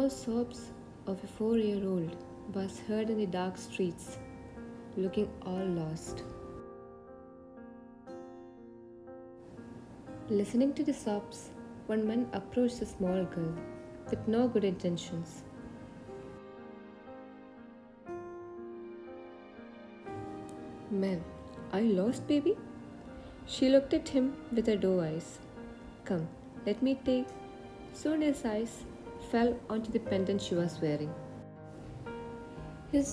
small sobs of a 4-year-old was heard in the dark streets, looking all lost. Listening to the sobs, one man approached the small girl with no good intentions. "Ma'am, are you lost, baby?" She looked at him with her doe eyes. "Come, let me take." Soon his eyes fell onto the pendant she was wearing. His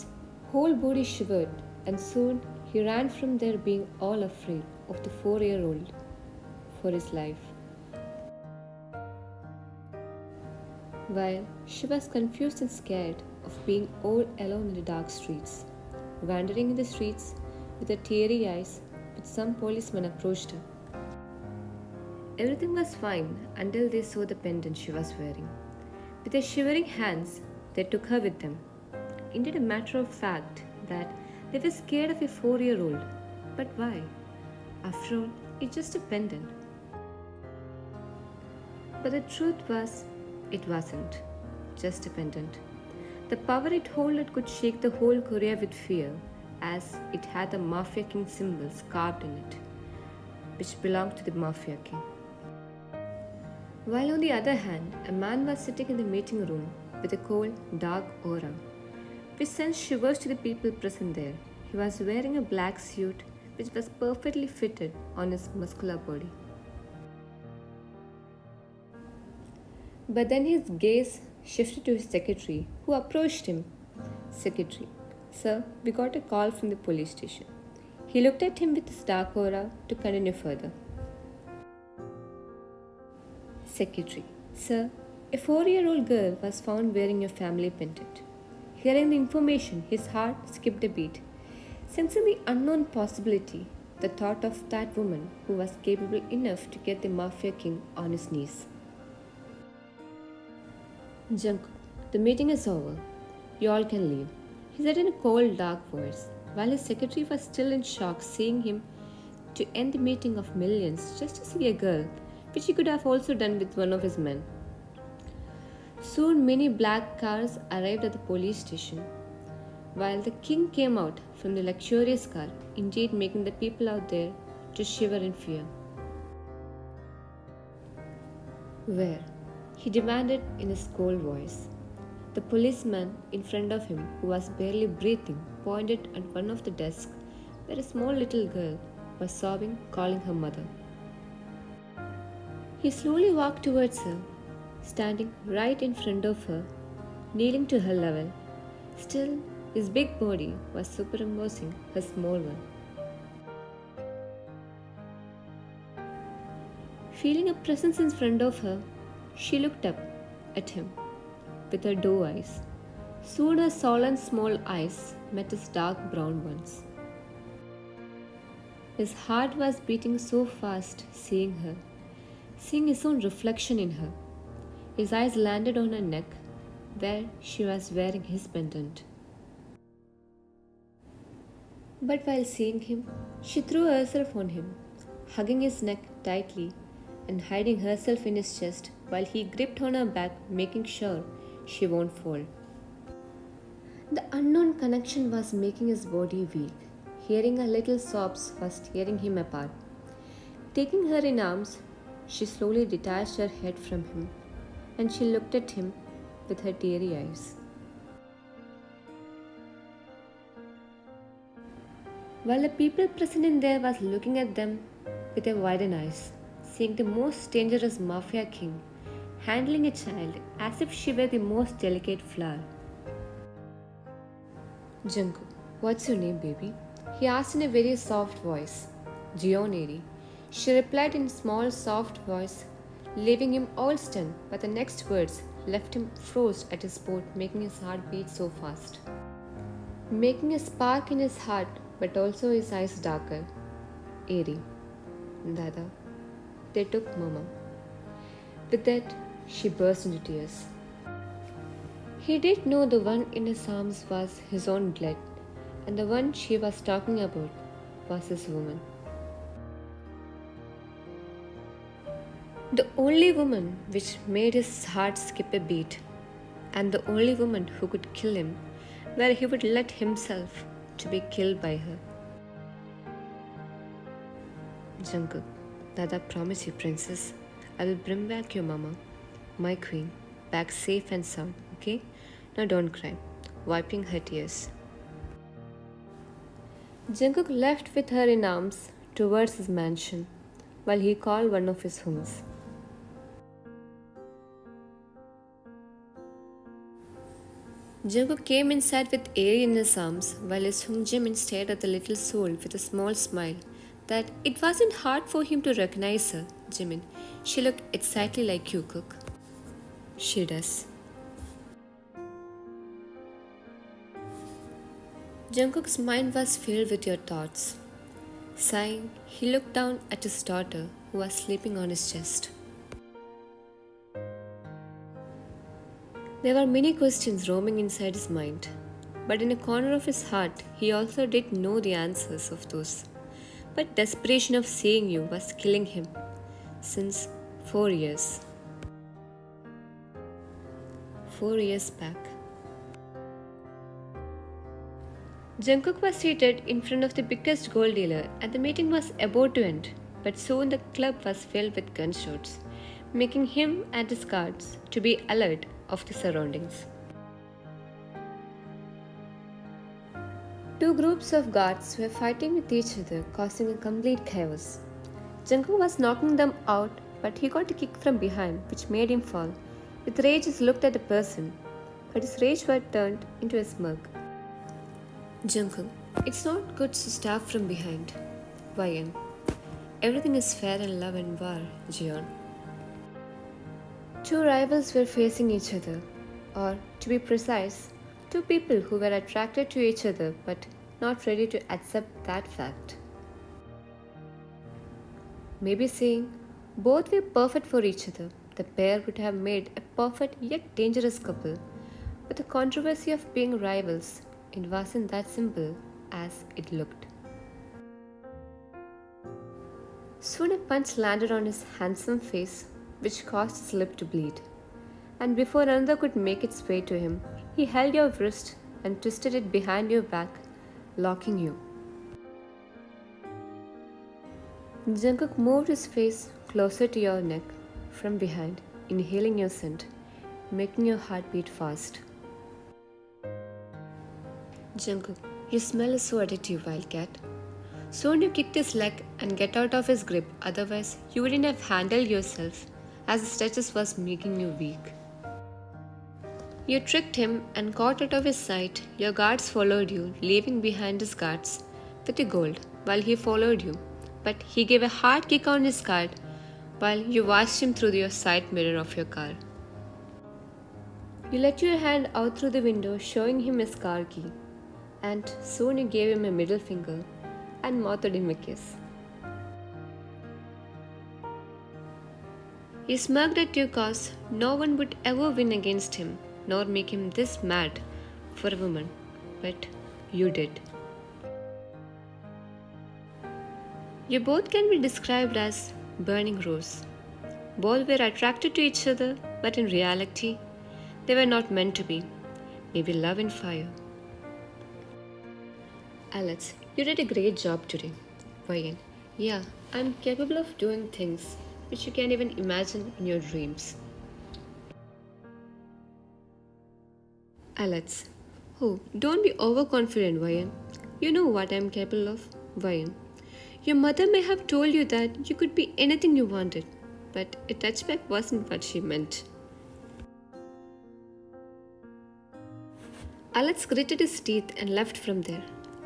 whole body shivered, and soon he ran from there, being all afraid of the 4-year-old for his life. While she was confused and scared of being all alone in the dark streets, wandering in the streets with her teary eyes, but some policemen approached her. Everything was fine until they saw the pendant she was wearing. With their shivering hands, they took her with them. Indeed, a matter of fact that they were scared of a 4-year-old. But why? After all, it's just a pendant. But the truth was, it wasn't just a pendant. The power it held could shake the whole Korea with fear, as it had the Mafia King symbols carved in it, which belonged to the Mafia King. While on the other hand, a man was sitting in the meeting room with a cold, dark aura, which sent shivers to the people present there. He was wearing a black suit which was perfectly fitted on his muscular body. But then his gaze shifted to his secretary, who approached him. "Secretary, sir, we got a call from the police station." He looked at him with his dark aura to continue further. Secretary, sir, a 4-year-old girl was found wearing your family pendant. Hearing the information, his heart skipped a beat. Sensing the unknown possibility, the thought of that woman who was capable enough to get the Mafia King on his knees. "Jungkook, the meeting is over. You all can leave," he said in a cold, dark voice, while his secretary was still in shock, seeing him to end the meeting of millions just to see a girl, which he could have also done with one of his men. Soon many black cars arrived at the police station, while the king came out from the luxurious car, indeed making the people out there to shiver in fear. "Where?" he demanded in his cold voice. The policeman in front of him, who was barely breathing, pointed at one of the desks where a small little girl was sobbing, calling her mother. He slowly walked towards her, standing right in front of her, kneeling to her level. Still, his big body was superimposing her small one. Feeling a presence in front of her, she looked up at him with her doe eyes. Soon her solemn small eyes met his dark brown ones. His heart was beating so fast seeing her, seeing his own reflection in her. His eyes landed on her neck, where she was wearing his pendant. But while seeing him, she threw herself on him, hugging his neck tightly and hiding herself in his chest while he gripped on her back, making sure she won't fall. The unknown connection was making his body weak. Hearing her little sobs was tearing him apart. Taking her in arms, she slowly detached her head from him, and she looked at him with her teary eyes. While the people present in there was looking at them with their widened eyes, seeing the most dangerous Mafia King handling a child as if she were the most delicate flower. "Jungkook, what's your name, baby?" he asked in a very soft voice. "Jeoneri," she replied in a small, soft voice, leaving him all stunned, but the next words left him froze at his spot, making his heart beat so fast. Making a spark in his heart, but also his eyes darker. "Eri, Dada, they took Mama." With that, she burst into tears. He did know the one in his arms was his own blood, and the one she was talking about was his woman. The only woman which made his heart skip a beat. and the only woman who could kill him, where he would let himself to be killed by her. Jungkook, Dada promise you, princess, I will bring back your mama, my queen, back safe and sound, okay? Now don't cry. Wiping her tears. Jungkook left with her in arms towards his mansion, while he called one of his hungs. Jungkook came inside with Aerie in his arms, while his hung Jimin stared at the little soul with a small smile. That it wasn't hard for him to recognize her, Jimin. She looked exactly like you, Cook. She does. Jungkook's mind was filled with your thoughts. Sighing, he looked down at his daughter, who was sleeping on his chest. There were many questions roaming inside his mind, but in a corner of his heart, he also did know the answers of those. But desperation of seeing you was killing him since 4 years. 4 years back. Jungkook was seated in front of the biggest gold dealer and the meeting was about to end, but soon the club was filled with gunshots, making him and his guards to be alert of the surroundings. Two groups of guards were fighting with each other, causing a complete chaos. Jungkook was knocking them out, but he got a kick from behind, which made him fall. With rage, he looked at the person, but his rage was turned into a smirk. Jungkook, it's not good to stab from behind. Wyan, everything is fair in love and war, Jeon. Two rivals were facing each other, or to be precise, two people who were attracted to each other but not ready to accept that fact. Maybe saying both were perfect for each other, the pair would have made a perfect yet dangerous couple. But the controversy of being rivals, it wasn't that simple as it looked. Soon a punch landed on his handsome face, which caused his lip to bleed. And before another could make its way to him, he held your wrist and twisted it behind your back, locking you. Jungkook moved his face closer to your neck from behind, inhaling your scent, making your heart beat fast. Jungkook, your smell is so addictive, Wildcat. Soon you kicked his leg and get out of his grip, otherwise you wouldn't have handled yourself, as the stretches was making you weak. You tricked him and caught out of his sight. Your guards followed you, leaving behind his guards with the gold while he followed you. But he gave a hard kick on his guard while you watched him through your side mirror of your car. You let your hand out through the window, showing him his car key. And soon you gave him a middle finger and mouthed him a kiss. He smirked at you cause no one would ever win against him, nor make him this mad for a woman, but you did. You both can be described as burning rose. Both were attracted to each other, but in reality, they were not meant to be. Maybe love and fire. Alex, you did a great job today. Wyan, yeah, I'm capable of doing things which you can't even imagine in your dreams. Alex, oh, don't be overconfident, Wyan. You know what I'm capable of, Wyan. Your mother may have told you that you could be anything you wanted, but a touchback wasn't what she meant. Alex gritted his teeth and left from there.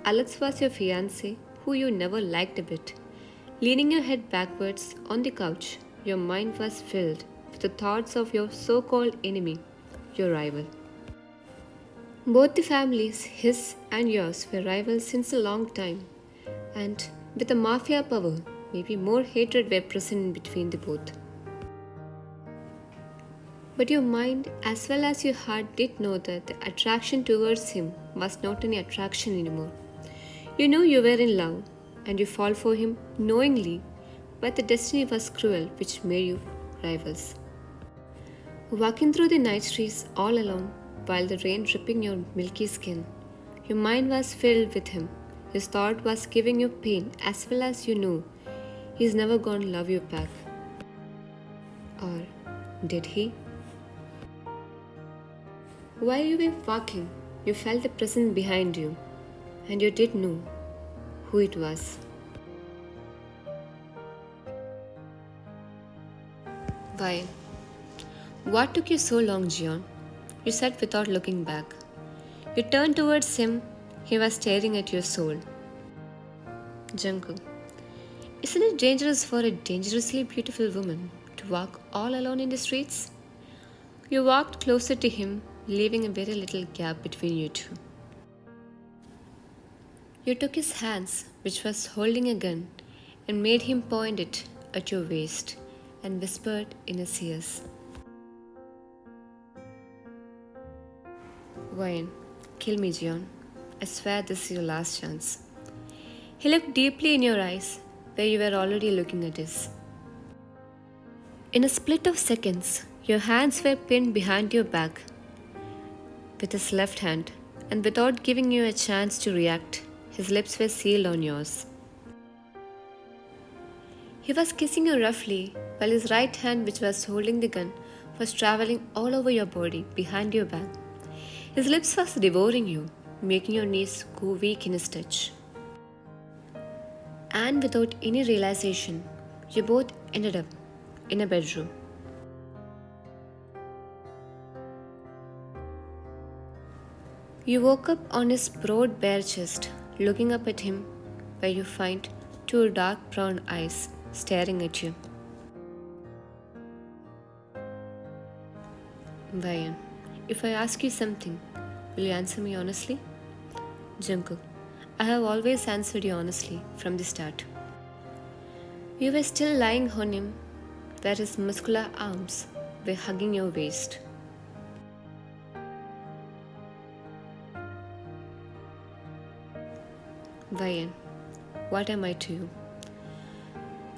Alex was your fiancé, who you never liked a bit. Leaning your head backwards on the couch, your mind was filled with the thoughts of your so-called enemy, your rival. Both the families, his and yours, were rivals since a long time, and with the mafia power, maybe more hatred were present in between the both. But your mind as well as your heart did know that the attraction towards him was not any attraction anymore. You knew you were in love and you fall for him knowingly, but the destiny was cruel which made you rivals. Walking through the night streets all alone, while the rain dripping your milky skin. Your mind was filled with him. His thought was giving you pain as well as you knew he's never gonna love you back. Or did he? While you were walking, you felt a presence behind you, and you did know who it was. Why? What took you so long, Jion? You said without looking back. You turned towards him. He was staring at your soul. Jungkook, isn't it dangerous for a dangerously beautiful woman to walk all alone in the streets? You walked closer to him, leaving a very little gap between you two. You took his hands, which was holding a gun, and made him point it at your waist and whispered in his ears. Wayne, kill me, Jion. I swear this is your last chance. He looked deeply in your eyes, where you were already looking at his. In a split of seconds, your hands were pinned behind your back with his left hand, and without giving you a chance to react, his lips were sealed on yours. He was kissing you roughly, while his right hand, which was holding the gun, was traveling all over your body behind your back. His lips was devouring you, making your knees go weak in his touch. And without any realization, you both ended up in a bedroom. You woke up on his broad bare chest, looking up at him, where you find two dark brown eyes staring at you. Vayan, if I ask you something, will you answer me honestly? Jungkook, I have always answered you honestly from the start. You were still lying on him, where his muscular arms were hugging your waist. Vayan, what am I to you?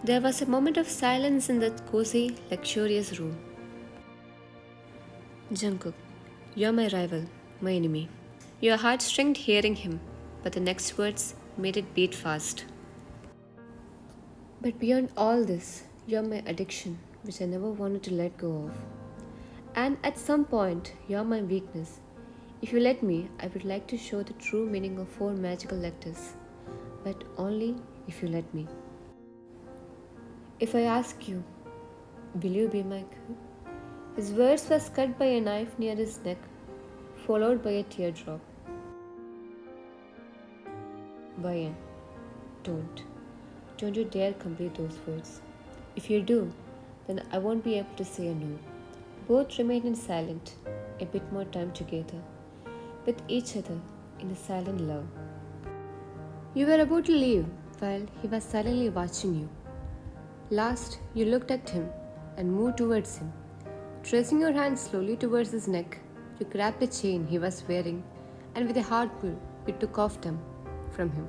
There was a moment of silence in that cozy, luxurious room. Jungkook, you're my rival, my enemy. Your heart strained hearing him, but the next words made it beat fast. But beyond all this, you're my addiction, which I never wanted to let go of. And at some point, you're my weakness. If you let me, I would like to show the true meaning of 4 magical letters, but only if you let me. If I ask you, will you be my queen? His words was cut by a knife near his neck, followed by a teardrop. Vayan, don't. Don't you dare complete those words. If you do, then I won't be able to say a no. Both remained silent, a bit more time together, with each other in a silent love. You were about to leave while he was silently watching you. Last, you looked at him and moved towards him. Tracing your hand slowly towards his neck, you grabbed the chain he was wearing and with a hard pull, you took off them from him.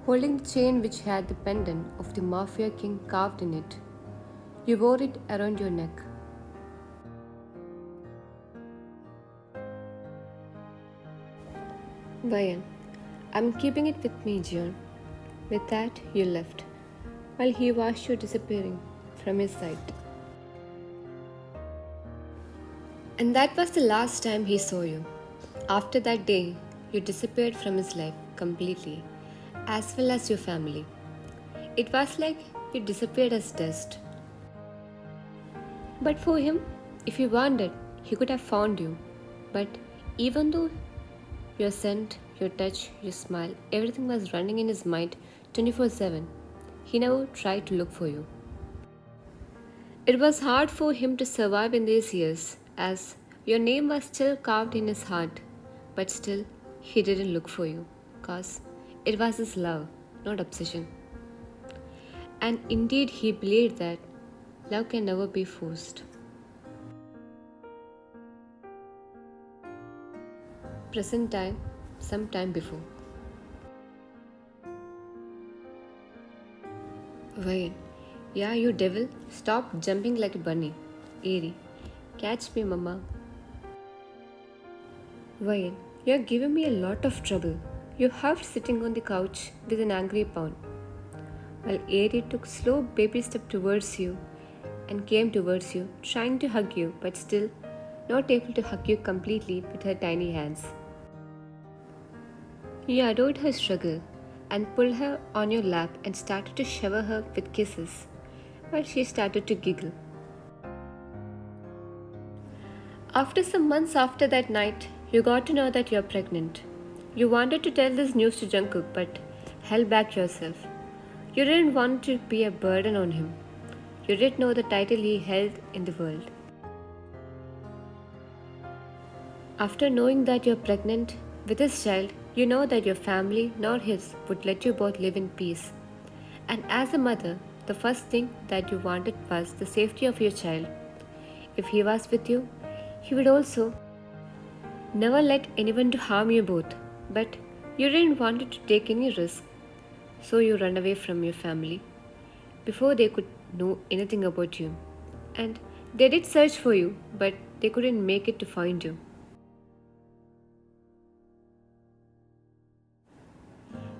Holding the chain which had the pendant of the Mafia King carved in it, you wore it around your neck. Vayan, I'm keeping it with me, Jion. With that, you left, while he watched you disappearing from his sight. And that was the last time he saw you. After that day, you disappeared from his life completely, as well as your family. It was like you disappeared as dust. But for him, if he wanted, he could have found you. But even though your scent, your touch, your smile, everything was running in his mind 24/7, he never tried to look for you. It was hard for him to survive in these years, as your name was still carved in his heart, but still he didn't look for you, cause it was his love, not obsession. And indeed he believed that love can never be forced. Present time, some time before. Wait, yeah, you devil, stop jumping like a bunny. Eerie, catch me, mama. Why, you're giving me a lot of trouble. You huffed sitting on the couch with an angry pound, while Airy took slow baby step towards you and came towards you, trying to hug you, but still not able to hug you completely with her tiny hands. You adored her struggle and pulled her on your lap and started to shower her with kisses, while she started to giggle. After some months after that night, you got to know that you're pregnant. You wanted to tell this news to Jungkook but held back yourself. You didn't want to be a burden on him. You didn't know the title he held in the world. After knowing that you're pregnant with his child, you know that your family nor his would let you both live in peace. And as a mother, the first thing that you wanted was the safety of your child. If he was with you, he would also never let anyone to harm you both. But you didn't want to take any risk, so you ran away from your family before they could know anything about you. And they did search for you, but they couldn't make it to find you.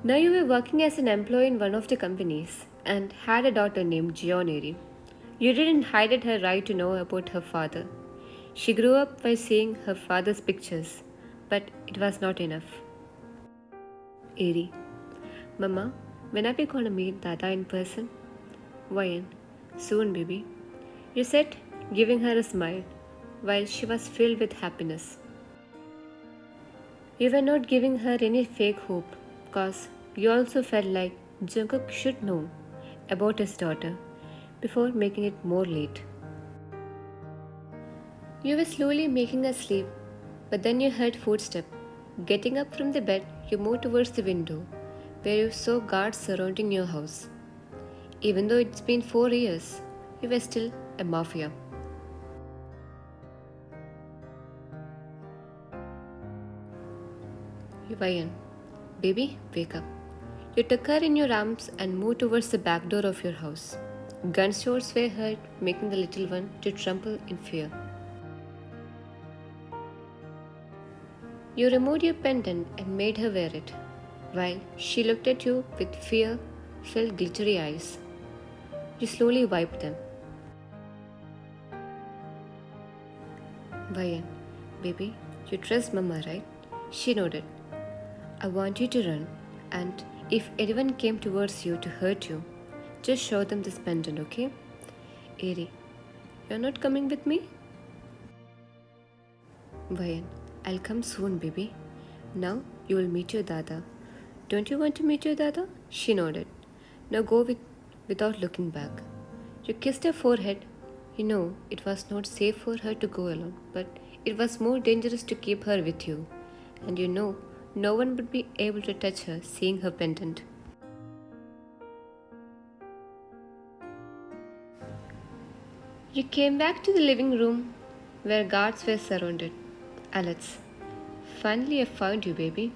Now you were working as an employee in one of the companies and had a daughter named Gioneri. You didn't hide her right to know about her father. She grew up by seeing her father's pictures, but it was not enough. Eri, Mama, when are we gonna meet Dada in person? Why, soon, baby. You said, giving her a smile, while she was filled with happiness. You were not giving her any fake hope, because you also felt like Jungkook should know about his daughter before making it more late. You were slowly making her sleep, but then you heard footsteps. Getting up from the bed, you moved towards the window, where you saw guards surrounding your house. Even though it's been 4 years, you were still a mafia. Yuvayan, baby, wake up. You took her in your arms and moved towards the back door of your house. Gunshots were heard, making the little one to tremble in fear. You removed your pendant and made her wear it, while she looked at you with fear-filled glittery eyes. You slowly wiped them. Vayan, baby, you trust Mama, right? She nodded. I want you to run, and if anyone came towards you to hurt you, just show them this pendant, okay? Eri, you're not coming with me? Vayan, I'll come soon, baby. Now you will meet your Dada. Don't you want to meet your Dada? She nodded. Now go without looking back. You kissed her forehead. You know it was not safe for her to go alone, but it was more dangerous to keep her with you. And you know no one would be able to touch her seeing her pendant. You came back to the living room where guards were surrounded. Alex, finally I found you, baby.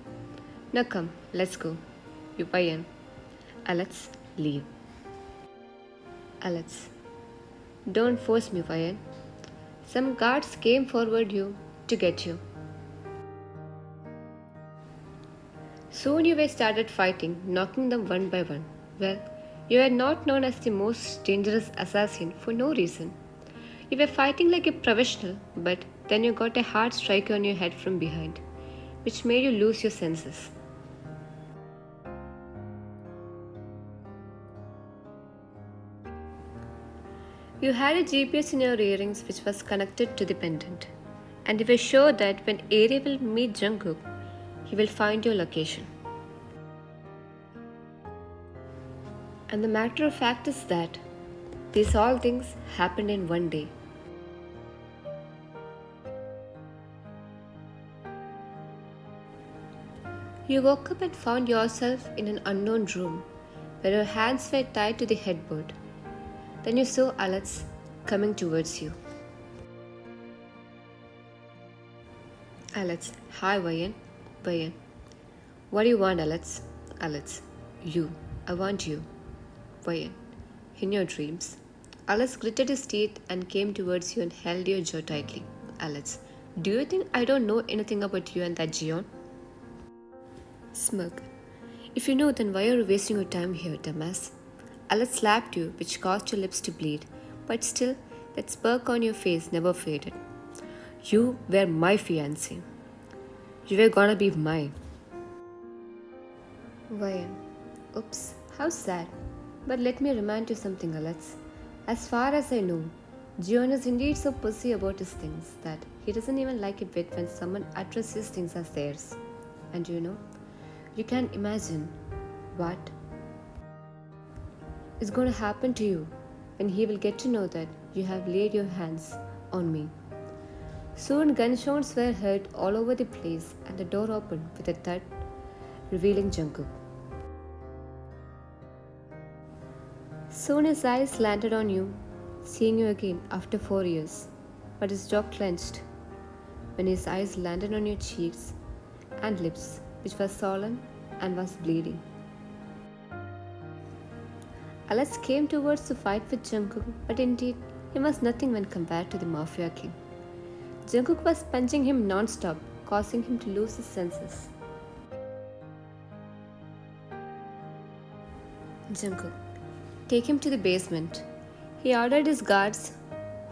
Now come, let's go. You Payan. Alex, leave. Alex, don't force me, Payan. Some guards came forward you to get you. Soon you were started fighting, knocking them one by one. Well, you were not known as the most dangerous assassin for no reason. You were fighting like a professional, but then you got a hard strike on your head from behind, which made you lose your senses. You had a GPS in your earrings which was connected to the pendant, and you were sure that when Ari will meet Jungkook, he will find your location. And the matter of fact is that these all things happened in one day. You woke up and found yourself in an unknown room where your hands were tied to the headboard. Then you saw Alex coming towards you. Alex, hi Vayan. Vayan. What do you want, Alex? Alex, you. I want you. Vayan. In your dreams. Alex gritted his teeth and came towards you and held your jaw tightly. Alex, Do you think I don't know anything about you and that Gion? Smug. If you know, then why are you wasting your time here, dumbass? Alex slapped you, which caused your lips to bleed, but still, that smirk on your face never faded. You were my fiancé. You were gonna be mine. Why? Oops, how sad. But let me remind you something, Alex. As far as I know, Gion is indeed so pussy about his things that he doesn't even like it bit when someone addresses his things as theirs. And you can imagine what is going to happen to you when he will get to know that you have laid your hands on me. Soon gunshots were heard all over the place and the door opened with a thud, revealing Jungkook. Soon his eyes landed on you, seeing you again after 4 years, but his jaw clenched when his eyes landed on your cheeks and lips, which were swollen and was bleeding. Alex came towards to fight with Jungkook, but indeed, he was nothing when compared to the Mafia King. Jungkook was punching him non-stop, causing him to lose his senses. Jungkook, take him to the basement. He ordered his guards,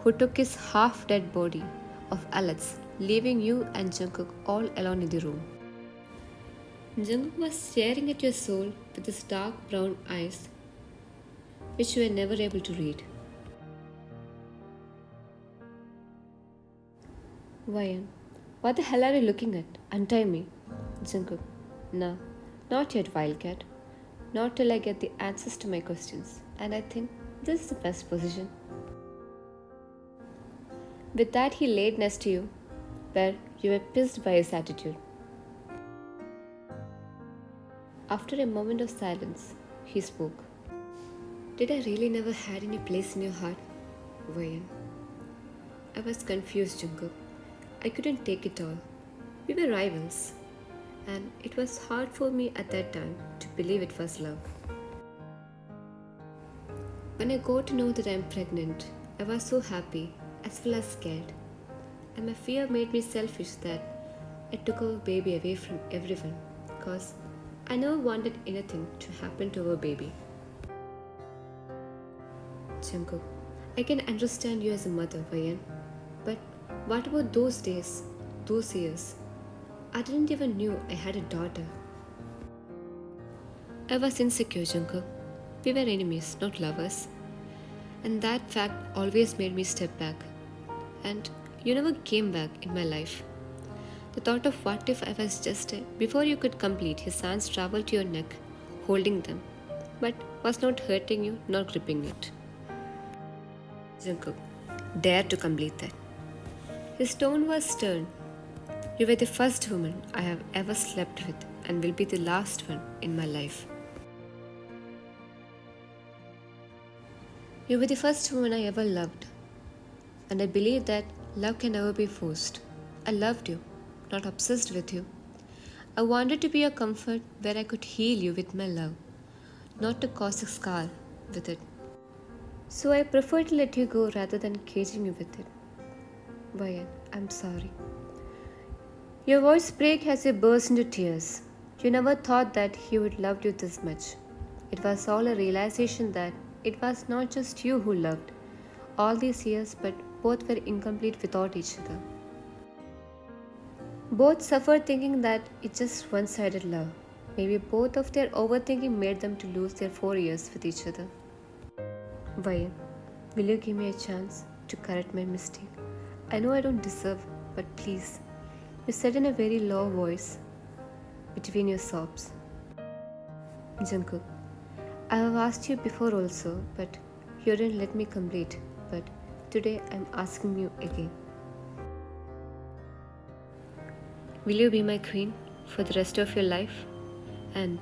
who took his half-dead body of Alex, leaving you and Jungkook all alone in the room. Jungkook was staring at your soul with his dark brown eyes, which you were never able to read. Ryan, what the hell are you looking at? Untie me. Jungkook, no, not yet, Wildcat. Not till I get the answers to my questions, and I think this is the best position. With that, he laid next to you, where you were pissed by his attitude. After a moment of silence, he spoke. Did I really never had any place in your heart, Ryan? I was confused, Jungkook. I couldn't take it all. We were rivals, and it was hard for me at that time to believe it was love. When I got to know that I am pregnant, I was so happy as well as scared, and my fear made me selfish that I took our baby away from everyone because I never wanted anything to happen to our baby. Jungkook, I can understand you as a mother, Ryan, but what about those days, those years? I didn't even knew I had a daughter. I was insecure, Jungkook. We were enemies, not lovers. And that fact always made me step back. And you never came back in my life. The thought of what if I was just before you could complete, his hands traveled to your neck, holding them, but was not hurting you nor gripping it. Jungkook, dare to complete that. His tone was stern. You were the first woman I have ever slept with and will be the last one in my life. You were the first woman I ever loved, and I believe that love can never be forced. I loved you, not obsessed with you. I wanted to be a comfort where I could heal you with my love, not to cause a scar with it. So I prefer to let you go rather than caging you with it. Ryan, I'm sorry. Your voice broke as you burst into tears. You never thought that he would love you this much. It was all a realization that it was not just you who loved all these years, but both were incomplete without each other. Both suffered thinking that it's just one-sided love. Maybe both of their overthinking made them to lose their 4 years with each other. Ryan, will you give me a chance to correct my mistake? I know I don't deserve, but please, you said in a very low voice between your sobs. Jungkook, I have asked you before also, but you didn't let me complete. But today I'm asking you again. Will you be my queen for the rest of your life? And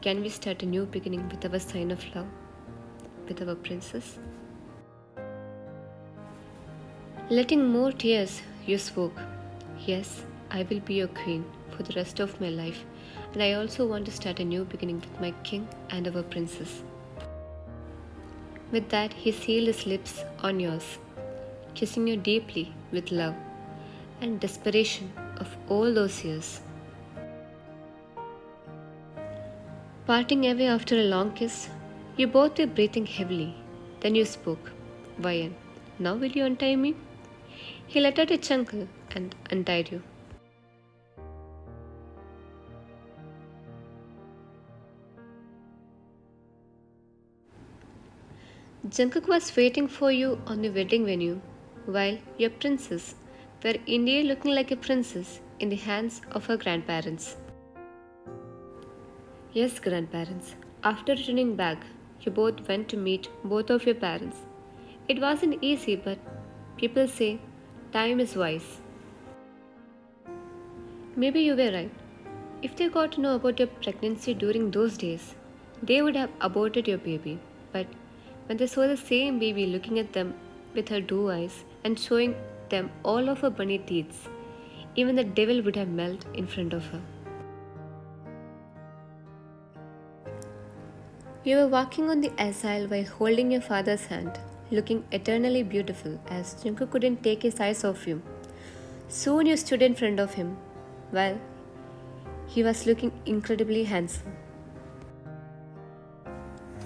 can we start a new beginning with our sign of love, with our princess? Letting more tears, you spoke. Yes, I will be your queen for the rest of my life, and I also want to start a new beginning with my king and our princess. With that, he sealed his lips on yours, kissing you deeply with love, and desperation of all those years. Parting away after a long kiss, you both were breathing heavily. Then you spoke. Vayan, now will you untie me? He let out a chuckle and untied you. Jungkook was waiting for you on the wedding venue, while your princess were indeed looking like a princess in the hands of her grandparents. Yes, grandparents. After returning back, you both went to meet both of your parents. It wasn't easy, but people say time is wise. Maybe you were right. If they got to know about your pregnancy during those days, they would have aborted your baby. But when they saw the same baby looking at them with her blue eyes and showing them all of her bunny teeth, even the devil would have melted in front of her. You were walking on the aisle while holding your father's hand, looking eternally beautiful as Jungkook couldn't take his eyes off you. Soon you stood in front of him, while he was looking incredibly handsome.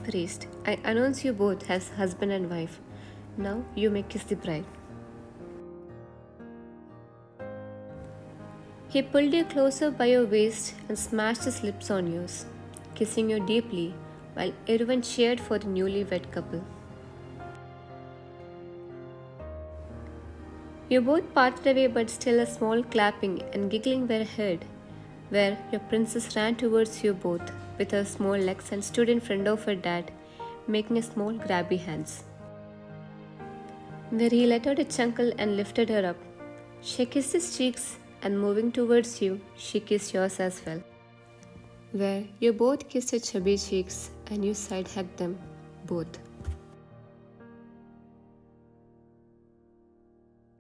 Priest, I announce you both as husband and wife. Now you may kiss the bride. He pulled you closer by your waist and smashed his lips on yours, kissing you deeply while everyone cheered for the newlywed couple. You both parted away, but still a small clapping and giggling were heard, where your princess ran towards you both with her small legs and stood in front of her dad, making a small grabby hands. Where he let out a chuckle and lifted her up. She kissed his cheeks, and moving towards you, she kissed yours as well. Where you both kissed her chubby cheeks and you side hugged them both.